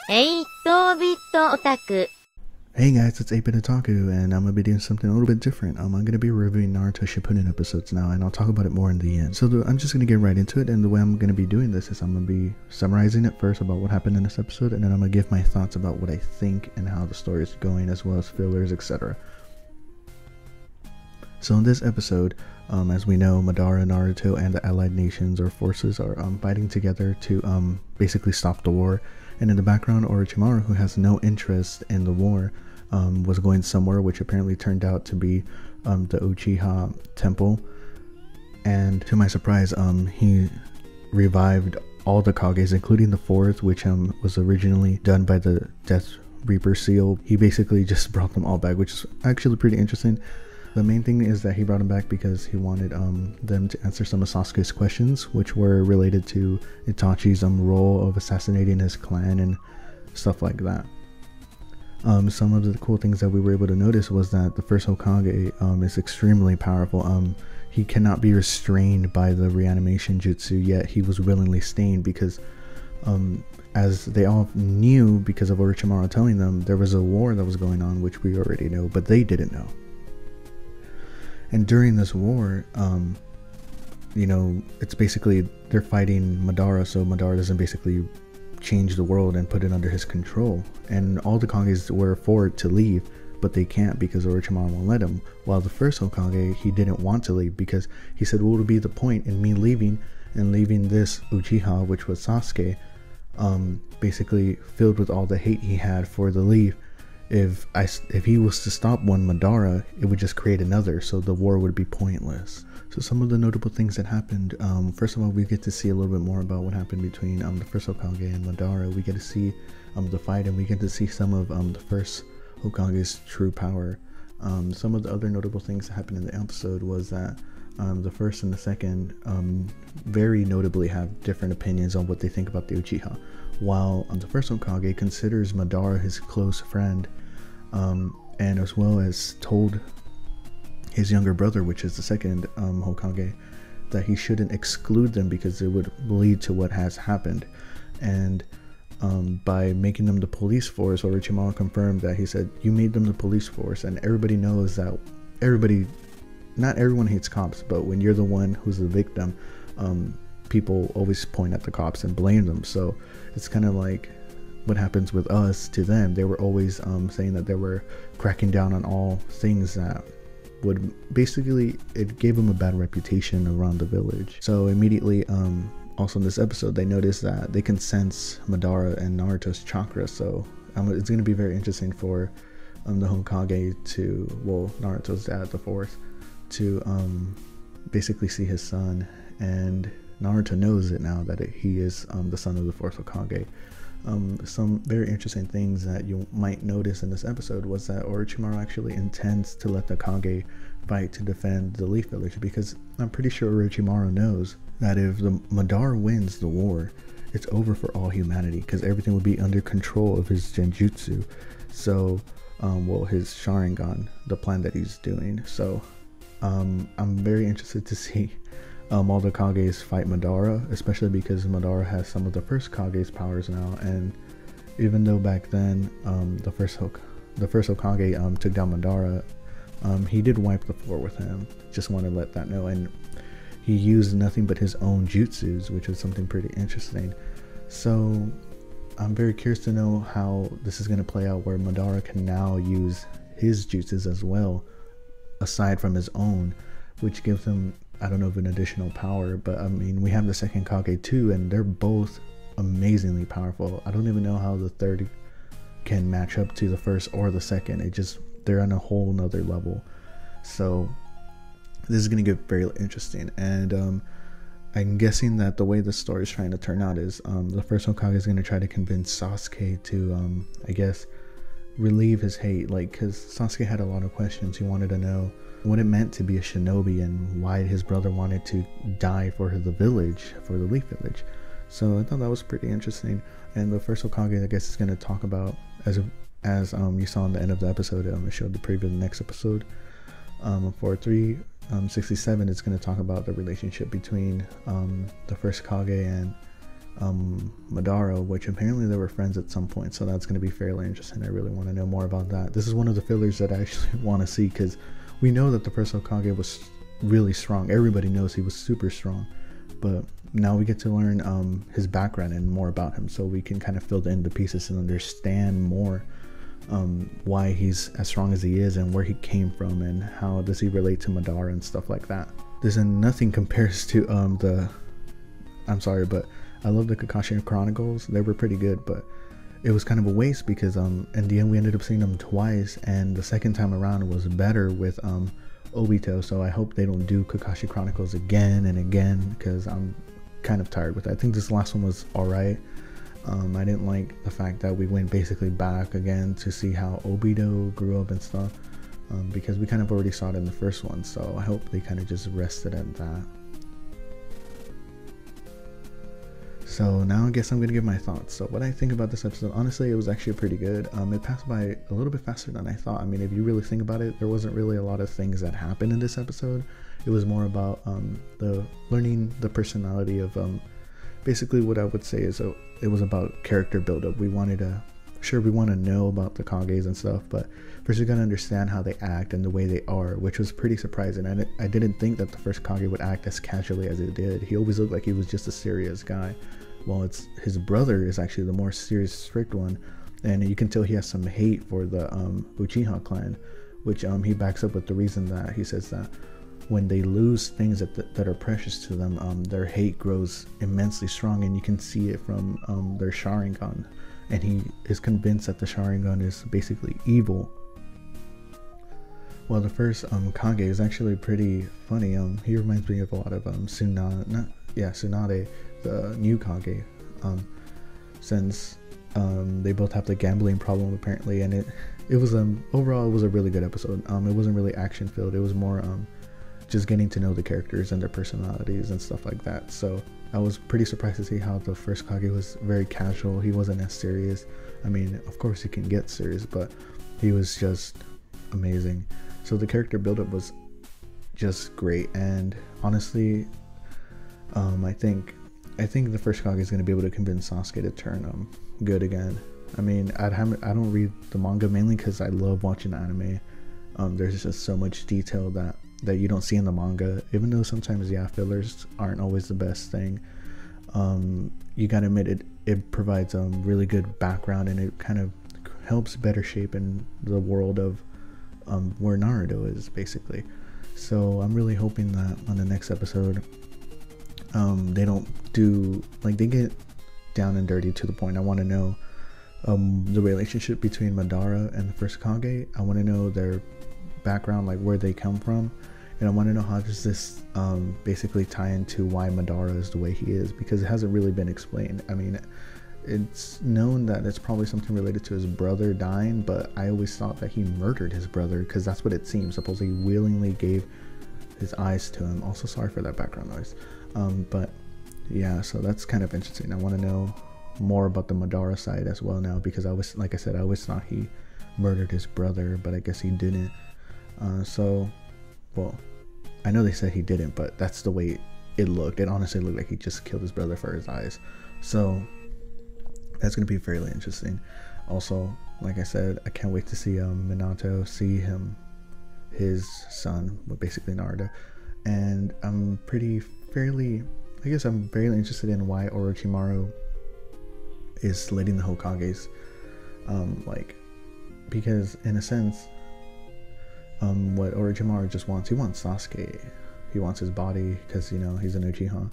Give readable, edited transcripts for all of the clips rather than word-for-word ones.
8-bit otaku. Hey guys, it's 8-bit Otaku, and I'm going to be doing something a little bit different. I'm going to be reviewing Naruto Shippuden episodes now, and I'll talk about it more in the end. So I'm just going to get right into it, and the way I'm going to be doing this is I'm going to be summarizing it first about what happened in this episode, and then I'm going to give my thoughts about what I think and how the story is going, as well as fillers, etc. So in this episode, as we know, Madara, Naruto, and the allied nations or forces are fighting together to basically stop the war. And in the background, Orochimaru, who has no interest in the war, was going somewhere, which apparently turned out to be the Uchiha temple. And to my surprise, he revived all the Kages, including the fourth, which was originally done by the Death Reaper seal. He basically just brought them all back, which is actually pretty interesting. The main thing is that he brought them back because he wanted them to answer some of Sasuke's questions, which were related to Itachi's role of assassinating his clan and stuff like that. Some of the cool things that we were able to notice was that the first Hokage is extremely powerful. He cannot be restrained by the reanimation jutsu, yet he was willingly stained because as they all knew, because of Orochimaru telling them, there was a war that was going on, which we already know, but they didn't know. And during this war, it's basically they're fighting Madara, so Madara doesn't basically change the world and put it under his control. And all the Kages were for it to leave, but they can't because Orochimaru won't let him. While the first Hokage, he didn't want to leave because he said, what would be the point in me leaving and leaving this Uchiha, which was Sasuke, basically filled with all the hate he had for the leave. If he was to stop one Madara, it would just create another, so the war would be pointless. So some of the notable things that happened, first of all, we get to see a little bit more about what happened between the first Hokage and Madara. We get to see the fight, and we get to see some of the first Hokage's true power. Some of the other notable things that happened in the episode was that the first and the second very notably have different opinions on what they think about the Uchiha. While the first Hokage considers Madara his close friend, and as well as told his younger brother, which is the second Hokage, that he shouldn't exclude them because it would lead to what has happened. And by making them the police force, Orochimaru confirmed that he said, you made them the police force, and everybody knows that not everyone hates cops, but when you're the one who's the victim, people always point at the cops and blame them. So it's kind of like what happens with us to them. They were always saying that they were cracking down on all things that would basically, it gave them a bad reputation around the village. So immediately, also in this episode, they noticed that they can sense Madara and Naruto's chakra. So it's going to be very interesting for the Hokage to, well, Naruto's dad, the fourth, to basically see his son. And Naruto knows it now that he is the son of the fourth Hokage. Some very interesting things that you might notice in this episode was that Orochimaru actually intends to let the Kage fight to defend the Leaf Village, because I'm pretty sure Orochimaru knows that if the Madara wins the war, it's over for all humanity, because everything will be under control of his Genjutsu. So, his Sharingan, the plan that he's doing. So, I'm very interested to see all the Kages fight Madara, especially because Madara has some of the first Kage's powers now. And even though back then the first Hokage took down Madara, he did wipe the floor with him. Just want to let that know. And he used nothing but his own jutsus, which was something pretty interesting. So I'm very curious to know how this is going to play out, where Madara can now use his jutsus as well, aside from his own, which gives him, I don't know if an additional power, but I mean, we have the second Kage too, and they're both amazingly powerful. I don't even know how the third can match up to the first or the second. They're on a whole nother level. So this is going to get very interesting. And I'm guessing that the way the story is trying to turn out is the first Hokage is going to try to convince Sasuke to, I guess, relieve his hate. Like, because Sasuke had a lot of questions. He wanted to know what it meant to be a shinobi and why his brother wanted to die for the village, for the Leaf Village. So I thought that was pretty interesting. And the first Hokage, I guess, is going to talk about, as you saw in the end of the episode, it showed the preview of the next episode. For 367, it's going to talk about the relationship between the first Kage and Madara, which apparently they were friends at some point, so that's going to be fairly interesting. I really want to know more about that. This is one of the fillers that I actually want to see, because we know that the first Hokage was really strong. Everybody knows he was super strong, but now we get to learn his background and more about him, so we can kind of fill in the pieces and understand more why he's as strong as he is and where he came from and how does he relate to Madara and stuff like that. There's nothing compares to I'm sorry, but I love the Kakashi Chronicles. They were pretty good, but it was kind of a waste because in the end we ended up seeing them twice, and the second time around was better with Obito. So I hope they don't do Kakashi Chronicles again and again, because I'm kind of tired with it. I think this last one was alright. I didn't like the fact that we went basically back again to see how Obito grew up and stuff, because we kind of already saw it in the first one. So I hope they kind of just rested at that. So now I guess I'm going to give my thoughts. So what I think about this episode, honestly, it was actually pretty good. It passed by a little bit faster than I thought. I mean, if you really think about it, there wasn't really a lot of things that happened in this episode. It was more about the learning the personality of basically what I would say is it was about character buildup. We want to know about the Kages and stuff, but first we got to understand how they act and the way they are, which was pretty surprising. I didn't think that the first Kage would act as casually as it did. He always looked like he was just a serious guy. Well, it's his brother is actually the more serious, strict one, and you can tell he has some hate for the Uchiha clan, which he backs up with the reason that he says that when they lose things that are precious to them, their hate grows immensely strong, and you can see it from their Sharigan, and he is convinced that the Sharigan is basically evil. Well, the first Kage is actually pretty funny. He reminds me of a lot of Tsunade, the new Kage, since they both have the gambling problem apparently, and it was overall it was a really good episode. It wasn't really action filled. It was more just getting to know the characters and their personalities and stuff like that. So I was pretty surprised to see how the first Kage was very casual. He wasn't as serious. I mean, of course he can get serious, but he was just amazing. So the character buildup was just great, and honestly, I think the first Kage is going to be able to convince Sasuke to turn good again. I mean, I don't read the manga mainly because I love watching anime. There's just so much detail that you don't see in the manga, even though sometimes fillers aren't always the best thing. You gotta admit it provides a really good background, and it kind of helps better shape in the world of where Naruto is basically. So I'm really hoping that on the next episode they don't do, like, they get down and dirty to the point. I want to know the relationship between Madara and the first Kage. I want to know their background, like where they come from, and I want to know how does this basically tie into why Madara is the way he is, because it hasn't really been explained. I mean, it's known that it's probably something related to his brother dying, but I always thought that he murdered his brother, because that's what it seems. Supposedly he willingly gave his eyes to him. Also, sorry for that background noise. But yeah, so that's kind of interesting. I want to know more about the Madara side as well now, because I always thought he murdered his brother, but I guess he didn't. So, well, I know they said he didn't, but that's the way it looked. It honestly looked like he just killed his brother for his eyes. So that's going to be fairly interesting. Also, like I said, I can't wait to see Minato, see his son, basically Naruto. And I'm fairly interested in why Orochimaru is leading the Hokages. Because in a sense, what Orochimaru just wants, he wants Sasuke. He wants his body because, he's an Uchiha.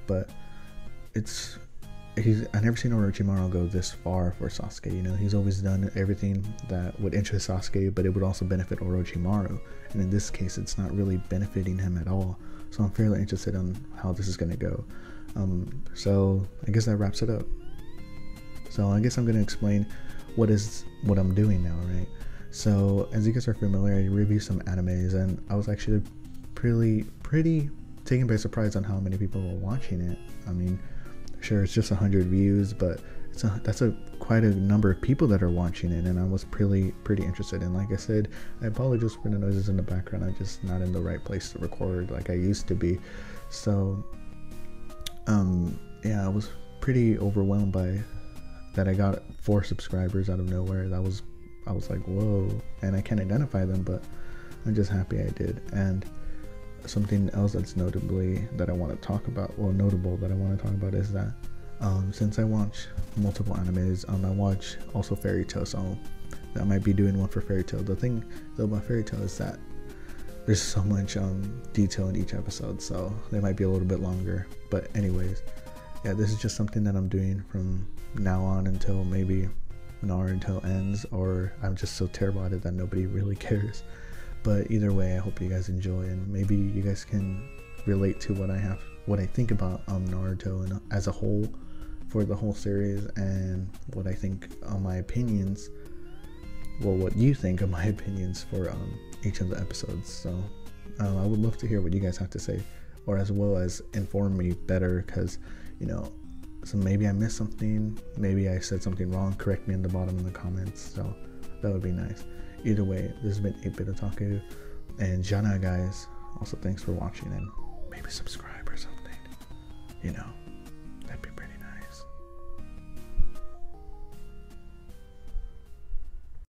But I never seen Orochimaru go this far for Sasuke. He's always done everything that would interest Sasuke, but it would also benefit Orochimaru. And in this case, it's not really benefiting him at all. So I'm fairly interested in how this is going to go. So I guess that wraps it up. So I guess I'm going to explain what I'm doing now, right? So as you guys are familiar, I review some animes, and I was actually pretty taken by surprise on how many people were watching it. I mean, sure, it's just 100 views, but that's quite a number of people that are watching it, and I was pretty interested. And like I said, I apologize for the noises in the background. I'm just not in the right place to record like I used to be. So yeah, I was pretty overwhelmed by that I got 4 subscribers out of nowhere. I was like, whoa, and I can't identify them, but I'm just happy I did. And something else that's notably that I want to talk about, well, notable that I want to talk about is that since I watch multiple animes, I watch also Fairy Tail, so I might be doing one for Fairy Tail. The thing though about Fairy Tail is that there's so much detail in each episode, so they might be a little bit longer. But anyways, yeah, this is just something that I'm doing from now on until maybe Naruto ends, or I'm just so terrible at it that nobody really cares. But either way, I hope you guys enjoy, and maybe you guys can relate to what I think about Naruto and as a whole for the whole series, and what I think on my opinions, well, what you think of my opinions for each of the episodes. So I would love to hear what you guys have to say, or as well as inform me better, because so maybe I missed something, maybe I said something wrong. Correct me in the bottom in the comments, so that would be nice. Either way, this has been 8-Bit Otaku, and Jana, guys. Also, thanks for watching, and maybe subscribe or something. That'd be